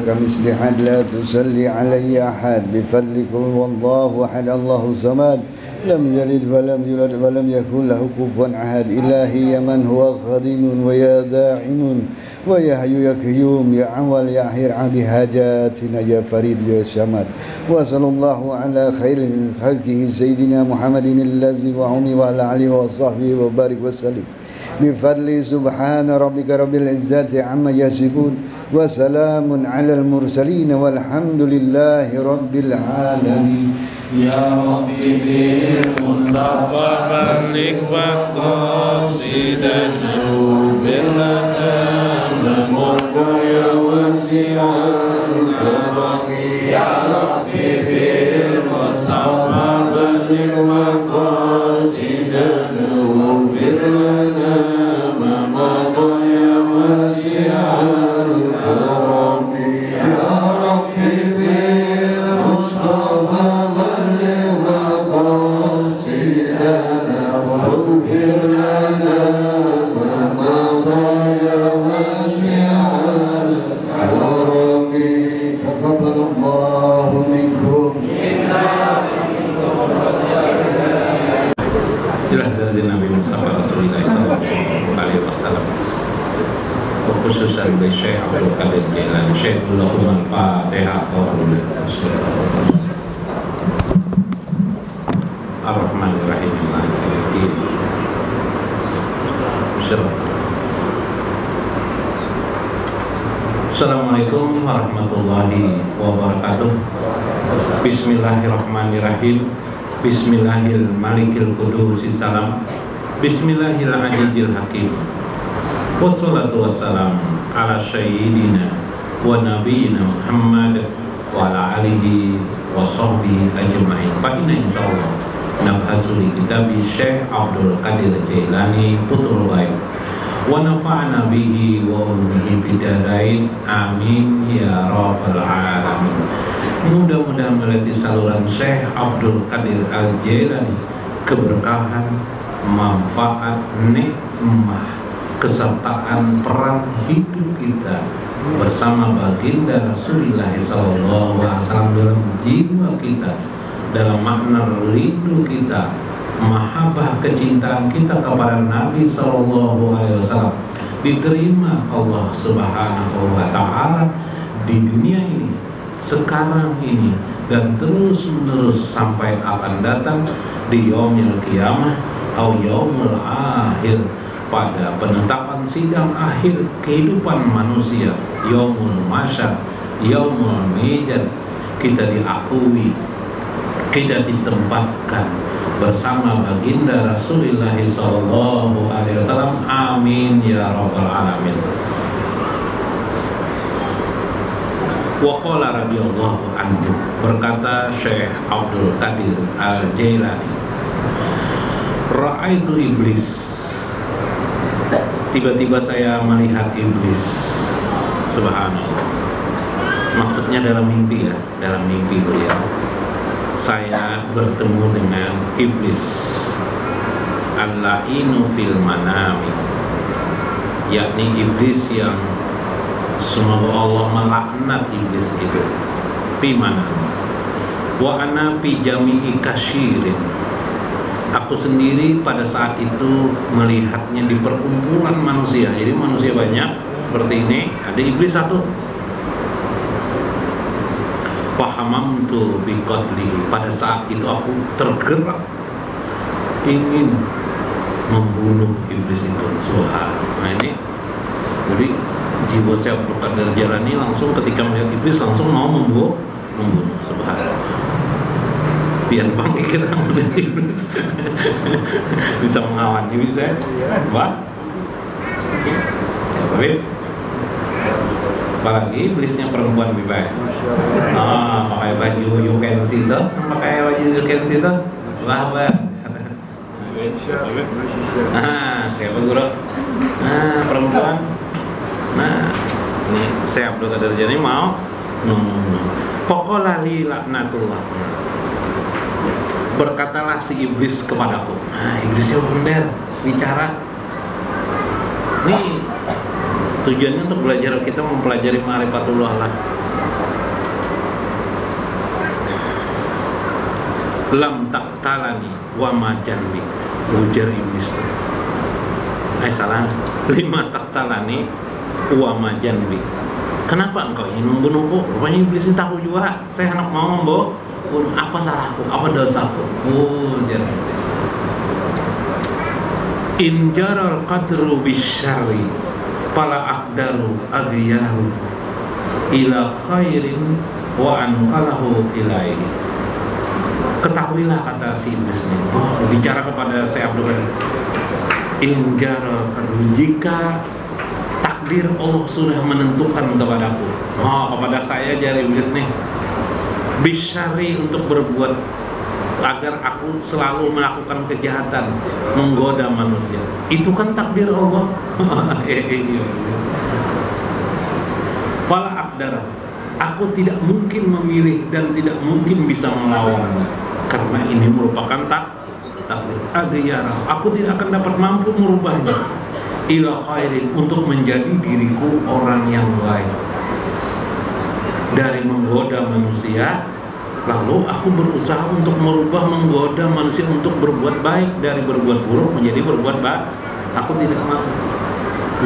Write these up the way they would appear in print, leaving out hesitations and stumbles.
كمثل أحد لا تسلي علي أحد بفضلك والله أحد الله الصمد لم يلد ولم يولد ولم يكن له كفوا أحد إلهي يا من هو قديم ويا داعم ويا حي يا قيوم يا أول يا آخر عند حاجاتنا يا فريد يا صمد وصلى الله على خير خلقه سيدنا محمد الذي وعمي وعلى آله وصحبه وبارك وسلم بفضل سبحان ربك رب العزة عما يصفون وسلام على المرسلين والحمد لله رب العالمين يا ربي بالمصطفى بلغ مقاصدنا واغفر لنا المرض يا واسع الكرم يا ربي بالمصطفى بلغ مقاصدنا واغفر لنا ما مضى يا واسع الكرم يا ربي بالمصطفى واغفر لنا ما مضى يا واسع الكرم تقبل الله منكم Ila hadratin Nabi Mustafa Rasulullah sallallahu alaihi wasallam. Khususan dari Syekh Abdul Qadir Jailani, Syekh Allahumma al-Fatihah wa Ar-Rahmanir-Rahim. Assalamualaikum warahmatullahi wabarakatuh. Bismillahirrahmanirrahim. Bismillahil malikil qudusi salam. Bismillahil ajijil hakim. Wassalatu wassalam ala sayyidina wa nabiyina Muhammad wa ala alihi wa sahbihi ajma'in. Fa inna insyaallah nabhasu li kitabi Syekh Abdul Qadir Jailani Putul Ghaib wa nafa'na bihi wa ulumihi bidarain amin ya rabbal alamin. Mudah-mudahan melalui saluran Syekh Abdul Qadir Al-Jailani keberkahan, manfaat, nikmah, kesertaan peran hidup kita bersama baginda Rasulullah sallallahu alaihi wasallam dalam jiwa kita, dalam makna rindu kita, mahabbah kecintaan kita kepada Nabi sallallahu alaihi wasallam diterima Allah Subhanahu wa taala di dunia ini, sekarang ini, dan terus menerus sampai akan datang di yaumil qiyamah atau yaumul akhir, pada penetapan sidang akhir kehidupan manusia, yaumul masyar, yaumul mizan, kita diakui, kita ditempatkan bersama baginda Rasulullah sallallahu alaihi wasallam. Amin ya rabbal alamin. Wa qala radhiyallahu anhu, berkata Syekh Abdul Qadir Al-Jailani, ra'aitu iblis, tiba-tiba saya melihat iblis. Subhanallah, maksudnya dalam mimpi ya, dalam mimpi beliau saya bertemu dengan iblis. Al-la'inu fil manami, yakni iblis yang semoga Allah melaknat iblis itu. Pimana wa ana pi jami'i kasyirin, aku sendiri pada saat itu melihatnya di perkumpulan manusia. Jadi manusia banyak seperti ini, ada iblis satu. Fahamamtu biqatlihi, pada saat itu aku tergerak ingin membunuh iblis itu. Subhanallah. Nah ini jadi jiwa saya Abdul Qadir Jailani langsung ketika melihat iblis langsung mau membunuh. Subhanallah. Biar bang kira melihat iblis bisa mengawal diri saya. Wah, tapi apalagi iblisnya perempuan lebih baik. Pakai baju you can see tuh, pakai baju you can see tuh, wah banget. Kayak beguru. Perempuan. Nah, ini saya Abdul Qadir Jailani mau pokoknya li laknatullah, berkatalah si iblis kepadaku. Nah, iblisnya benar bicara. Nih tujuannya untuk belajar, kita mempelajari ma'rifatullah lah. lam taqtalani wa ma janbi, ujar iblis tuh. Salah, lima taqtalani wa ma janbi, kenapa engkau ingin membunuhku? Rupanya iblis ini tahu juga, saya hendak mau membunuh, apa salahku, apa dosaku? Ujar iblis. In jaral qadru bisyarri fala aqdaru aghyaru ila khairin wa anqalahu ilaihi. Ketahuilah, kata si iblis ini, bicara kepada Syekh Abdul Qadir, in jaral qadru, jika takdir Allah sudah menentukan kepadaku, kepada saya, jari iblis nih, bisyari, untuk berbuat, agar aku selalu melakukan kejahatan, menggoda manusia, itu kan takdir Allah. Fala aqdara, aku tidak mungkin memilih dan tidak mungkin bisa melawannya, karena ini merupakan takdir. Aghyara, aku tidak akan dapat mampu merubahnya. Ila khairin, untuk menjadi diriku orang yang baik, dari menggoda manusia. Lalu aku berusaha untuk merubah, menggoda manusia untuk berbuat baik, dari berbuat buruk menjadi berbuat baik. Aku tidak mau.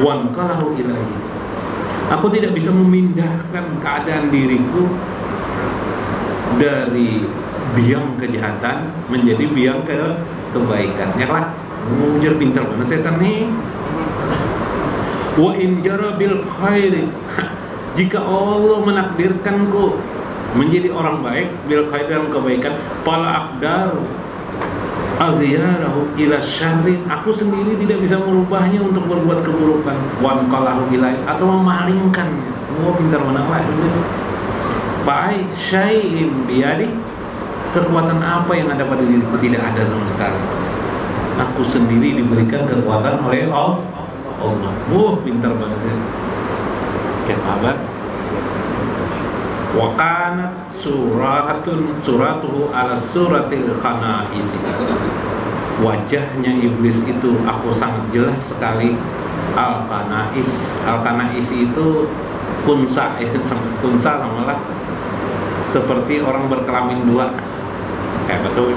Wan kalahu ilahi, aku tidak bisa memindahkan keadaan diriku dari biang kejahatan menjadi biang kebaikan. Ya lah, ujar pintar mana setan nih. Wa in jara bil khairi, jika Allah menakdirkanku menjadi orang baik, bil khair, dalam kebaikan, fala aqdaru aghyarahu ila syarrin, aku sendiri tidak bisa merubahnya untuk berbuat keburukan, wan qalahu ilai, atau memalingkannya. Pintar mana lah iblis. Baik syai'in biyadi, kekuatan apa yang ada pada diriku? Tidak ada sama sekali. Aku sendiri diberikan kekuatan oleh Allah. Pintar banget sih. Kayak apa? Wa kanat suratuhu ala suratil khana'is. Wajahnya iblis itu aku sangat jelas sekali. Al-Kana'is, Al-Kana'is itu kunsa sama lah, seperti orang berkelamin dua. Betul.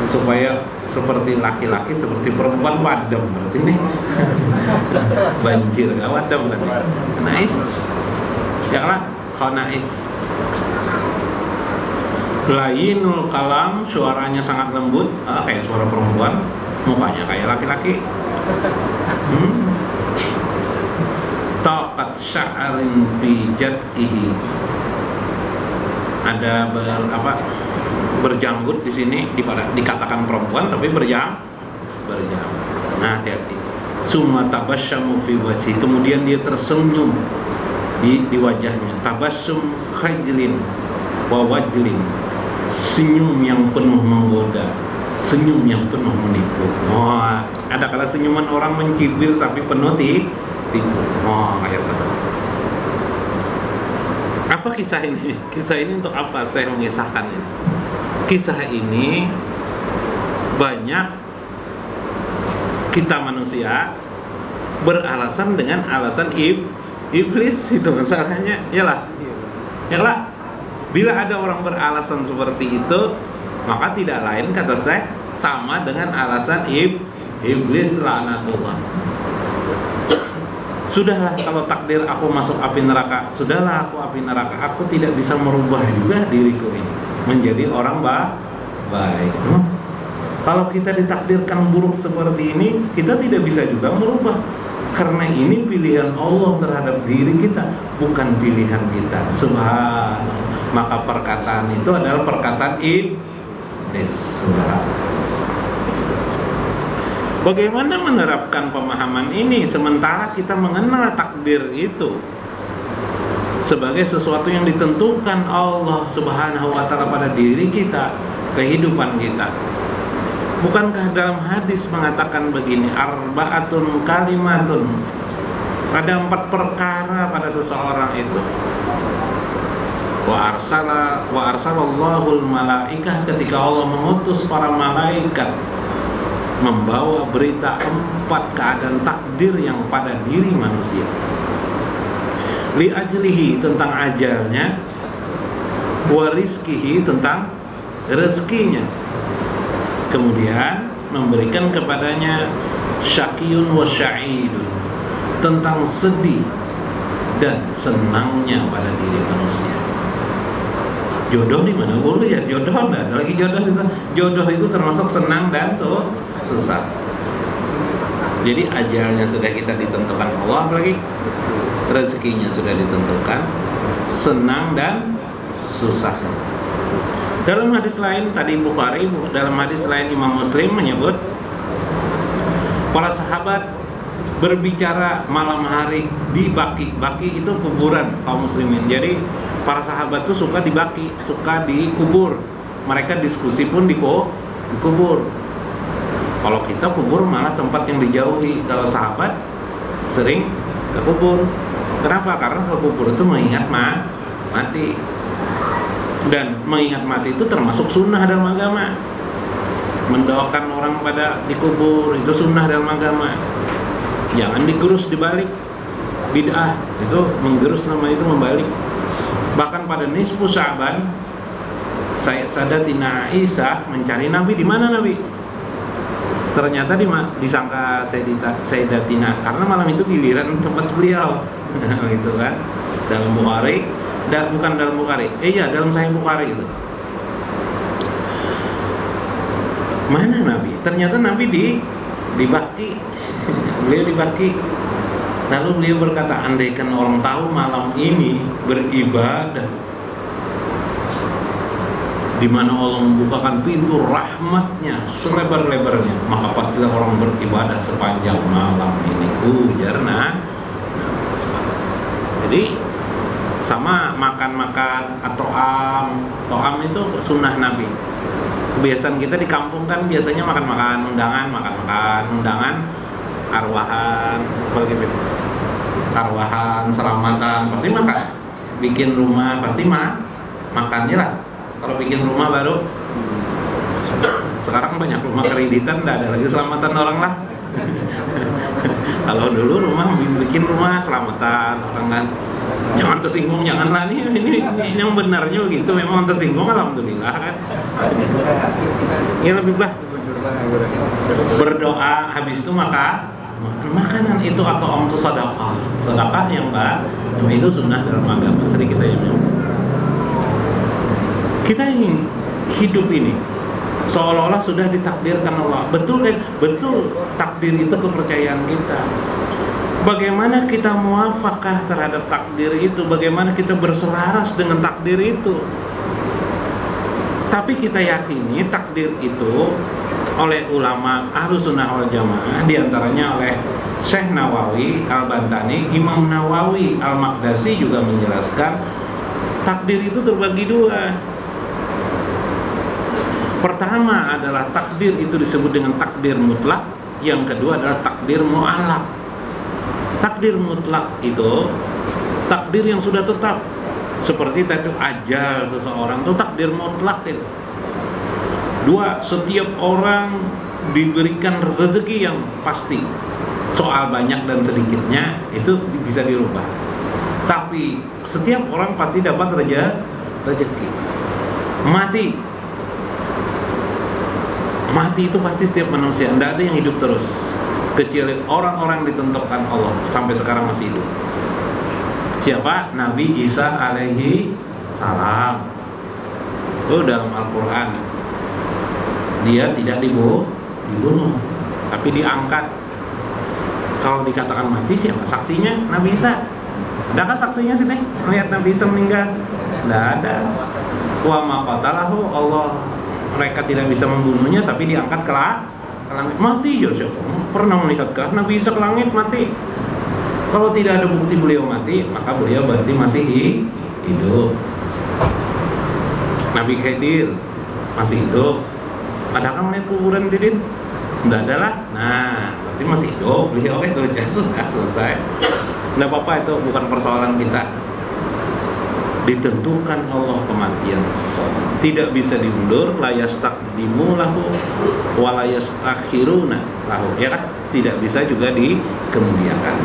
Supaya seperti laki-laki, seperti perempuan, wadam berarti nih. Banjir, enggak wadam berarti. Kana'is. Ya lah, Kana'is. Lainul kalam, suaranya sangat lembut, kayak suara perempuan, mukanya kayak laki-laki. Taqat sya'arin bi jadkihi, ada berjanggut di sini, dikatakan perempuan tapi berjam. Nah, hati-hati. Summa tabassamu fi wajhi, kemudian dia tersenyum di wajahnya. Tabassum khajlin wa wajlin, senyum yang penuh menggoda, senyum yang penuh menipu. Ada kala senyuman orang mencibir tapi penuh tipu. Kayak kata. Apa kisah ini? Kisah ini untuk apa saya mengisahkan ini? Kisah ini banyak kita manusia beralasan dengan alasan iblis, itu masalahnya. Yalah. Bila ada orang beralasan seperti itu, maka tidak lain, kata saya, sama dengan alasan iblis laknatullah. Sudahlah, kalau takdir aku masuk api neraka, sudahlah aku api neraka. Aku tidak bisa merubah juga diriku ini menjadi orang baik. Kalau kita ditakdirkan buruk seperti ini, kita tidak bisa juga merubah, karena ini pilihan Allah terhadap diri kita, bukan pilihan kita. Subhanallah. Maka perkataan itu adalah perkataan iblis. Bagaimana menerapkan pemahaman ini sementara kita mengenal takdir itu sebagai sesuatu yang ditentukan Allah Subhanahu wa ta'ala pada diri kita, kehidupan kita? Bukankah dalam hadis mengatakan begini, arba'atun kalimatun, ada 4 perkara pada seseorang itu. Wa arsalallahul malaikah, ketika Allah mengutus para malaikat membawa berita 4 keadaan takdir yang pada diri manusia. Li ajlihi, tentang ajalnya, wa rizkihi, tentang rezekinya. Kemudian memberikan kepadanya syaqiyun wa sya'idun, tentang sedih dan senangnya pada diri manusia. Jodoh di mana? Oh ya, jodoh ada lagi jodoh itu. Jodoh itu termasuk senang dan susah. Jadi ajalnya sudah kita ditentukan Allah, apalagi rezekinya sudah ditentukan, senang dan susah. Dalam hadis lain tadi Bukhari, dalam hadis lain Imam Muslim menyebut para sahabat berbicara malam hari di Baqi. Baqi itu kuburan kaum muslimin. Jadi para sahabat tuh suka di Baqi, suka dikubur. Mereka diskusi pun dikubur. Kalau kita kubur malah tempat yang dijauhi. Kalau sahabat sering ke kubur. Kenapa? Karena ke kubur itu mengingat mati. Dan mengingat mati itu termasuk sunnah dalam agama. Mendoakan orang pada dikubur itu sunnah dalam agama. Jangan digerus dibalik, bid'ah. Itu menggerus, nama itu membalik. Bahkan pada nisfu Sya'ban, Sayyidatina Aisyah mencari Nabi. Di mana Nabi? Ternyata disangka Sayyidatina, karena malam itu giliran tempat beliau. Gitu kan. Dalam Bukhari, bukan dalam Bukhari. Iya, dalam Sahih Bukhari itu. Mana Nabi? Ternyata Nabi di Baqi. Beliau di Baqi. Lalu beliau berkata, andaikan orang tahu malam ini beribadah di mana Allah membukakan pintu rahmatnya selebar-lebarnya, maka pastilah orang beribadah sepanjang malam ini. Ujarna. Jadi sama makan-makan atau to'am itu sunnah Nabi. Kebiasaan kita di kampung kan biasanya makan-makan, undangan, arwahan, selamatan, pasti makan. Bikin rumah pasti makannya lah. Kalau bikin rumah baru, sekarang banyak rumah kreditan, nggak ada lagi selamatan orang lah. Kalau dulu bikin rumah selamatan orang kan. Jangan tersinggung, janganlah ini yang benarnya begitu. Memang tersinggung, alhamdulillah kan. Ya lebih bah berdoa, habis itu makanan itu atau itu sedekah yang itu sunnah dalam agama. Sedikit aja memang. Kita ingin hidup ini seolah-olah sudah ditakdirkan Allah. Betul takdir itu kepercayaan kita. Bagaimana kita muwafaqah terhadap takdir itu? Bagaimana kita berselaras dengan takdir itu? Tapi kita yakini takdir itu oleh ulama Ahlus Sunnah wal Jamaah, diantaranya oleh Syekh Nawawi Al-Bantani, Imam Nawawi Al-Maqdisi juga menjelaskan takdir itu terbagi dua. Pertama adalah takdir itu disebut dengan takdir mutlak, yang kedua adalah takdir mu'allaq. Takdir mutlak itu takdir yang sudah tetap, seperti tadi ajal seseorang itu takdir mutlak itu. Dua, setiap orang diberikan rezeki yang pasti. Soal banyak dan sedikitnya itu bisa dirubah. Tapi setiap orang pasti dapat rezeki. Mati itu pasti setiap manusia. Tidak ada yang hidup terus, kecuali orang-orang ditentukan Allah sampai sekarang masih hidup. Siapa? Nabi Isa alaihi salam. Itu dalam Al-Quran. Dia tidak dibunuh, tapi diangkat. Kalau dikatakan mati, siapa saksinya? Nabi Isa. Ada kan saksinya sini? Melihat Nabi Isa meninggal? Tidak ada. Wa ma qatalahu, Allah, mereka tidak bisa membunuhnya, tapi diangkat ke langit. Mati ya siapa? Pernah melihatkah Nabi Isa ke langit mati? Kalau tidak ada bukti beliau mati, maka beliau berarti masih hidup. Nabi Khidir masih hidup. Adakah melihat kuburan Sidin? Tidak ada lah. Nah, berarti masih hidup beliau. Itu ya sudah selesai. Tidak apa-apa, itu bukan persoalan kita. Ditentukan Allah kematian seseorang, tidak bisa diundur. La yastaqdimu lahu wa la yastakhiruna lahu, ya kan? Tidak bisa juga dikemudiakan.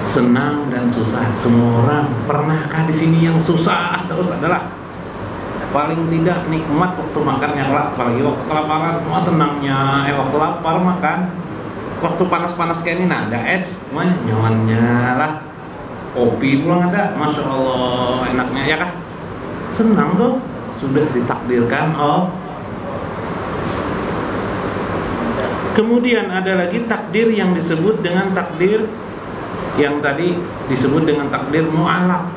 Senang dan susah semua orang. Pernahkah di sini yang susah terus adalah paling tidak nikmat waktu makannya kelak, apalagi waktu kelaparan. Wah senangnya waktu lapar makan. Waktu panas-panas kayak ini, nah ada es, nyamannya lah. Kopi pulang ada, masya Allah enaknya ya kah? Senang tuh, sudah ditakdirkan. Oh, kemudian ada lagi takdir yang disebut dengan takdir yang tadi disebut dengan takdir mu'alaq.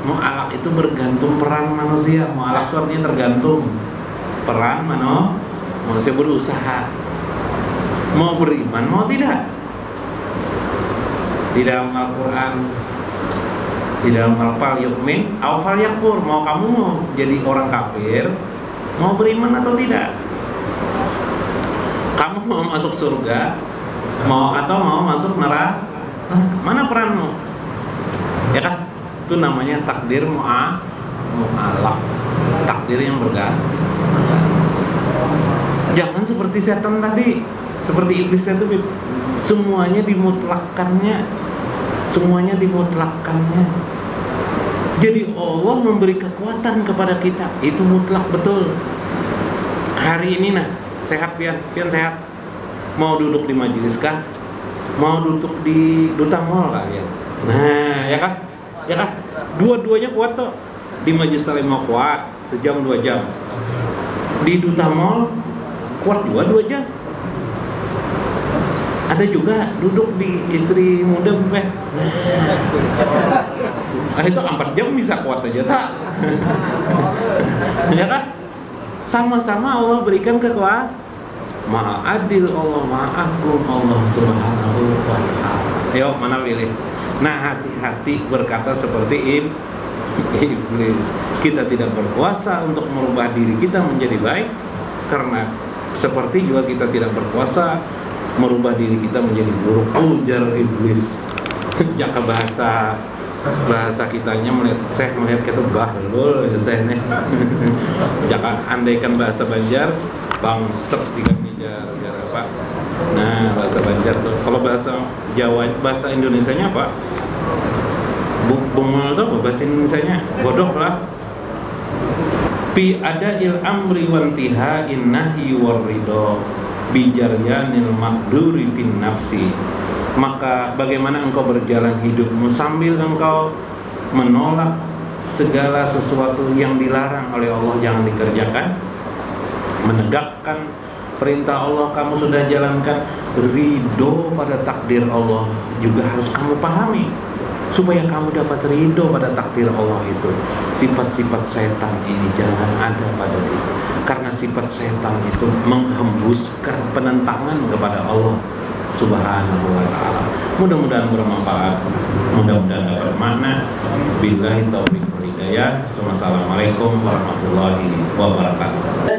Mu'alaq itu bergantung peran manusia. Mu'alaq itu artinya tergantung peran manusia berusaha mau beriman mau tidak. Di dalam Al-Quran, di dalam Al-Fal yu'min aw fal yakfur, mau kamu mau jadi orang kafir, mau beriman atau tidak. Kamu mau masuk surga, mau atau mau masuk neraka, mana peranmu? Ya kan? Itu namanya takdir mu'alaq, takdir yang bergantung. Jangan seperti setan tadi, seperti iblis itu, semuanya dimutlakkannya, semuanya dimutlakkannya. Jadi Allah memberi kekuatan kepada kita, itu mutlak betul. Hari ini nah, sehat pian sehat. Mau duduk di majelis kah? Mau duduk di duta mall kah ya? Nah, ya kan? Ya kan? Dua-duanya kuat tuh. Di majelis taklim mau kuat, sejam 2 jam. Di duta mall kuat 2 jam. Ada juga duduk di istri muda nah itu 4 jam bisa kuat aja tak? Ya kan? Sama-sama Allah berikan kekuatan. Maha adil Allah, maha agung Allah subhanahu wa ta'ala. Ayo mana pilih? Nah hati-hati berkata seperti iblis. Kita tidak berkuasa untuk merubah diri kita menjadi baik, karena seperti juga kita tidak berkuasa merubah diri kita menjadi buruk. Ujar iblis. Jaka bahasa kitanya melihat kita bahlul ya saya nih. Jaka andaikan bahasa Banjar bangsek jika ngejar apa. Nah bahasa Banjar tuh. Kalau bahasa Jawa, bahasa Indonesianya apa? Bungul tuh bahasa Indonesianya bodoh lah. Bi ada'il amri wantiha'in nahyi warridho bijaryanil makduri fin nafsi. Maka bagaimana engkau berjalan hidupmu sambil engkau menolak segala sesuatu yang dilarang oleh Allah jangan dikerjakan, menegakkan perintah Allah kamu sudah jalankan, ridho pada takdir Allah juga harus kamu pahami supaya kamu dapat ridho pada takdir Allah itu. Sifat-sifat setan ini jangan ada pada diri, karena sifat setan itu menghembuskan penentangan kepada Allah subhanahu wa ta'ala. Mudah-mudahan bermanfaat, mudah-mudahan dapat makna. Billahi taufiq wal hidayah. Wassalamualaikum warahmatullahi wabarakatuh.